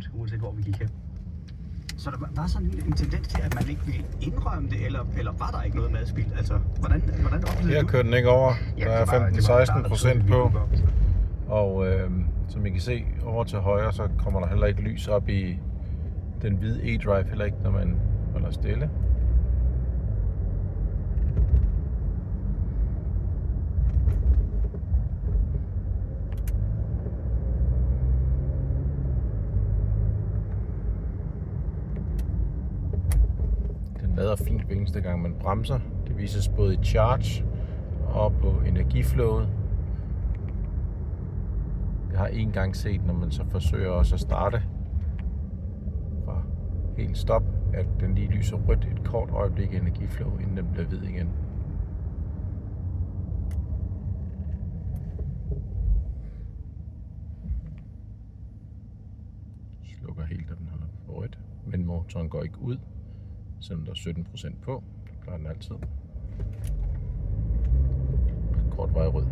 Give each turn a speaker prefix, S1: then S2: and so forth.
S1: rødt, uanset hvor vi gik hen. Så der var sådan en tendens til, at man ikke ville indrømme det, eller var der ikke noget madspild? Altså, hvordan oplevede du?
S2: Jeg kørte den ikke over.
S1: Ja,
S2: Der er
S1: det var
S2: 15-16% på. Og som I kan se over til højre, så kommer der heller ikke lys op i den hvide eDrive, heller ikke når man holder stille. Den lader fint hver eneste gang man bremser. Det vises både i charge og på energiflowet. Jeg har en gang set, når man så forsøger også at starte fra helt stop, at den lige lyser rødt et kort øjeblik i energiflow, inden den bliver hvid igen. Slukker helt, da den holder på rødt, men motoren går ikke ud, selvom der er 17% på. Det plejer den altid. Kort vej rød.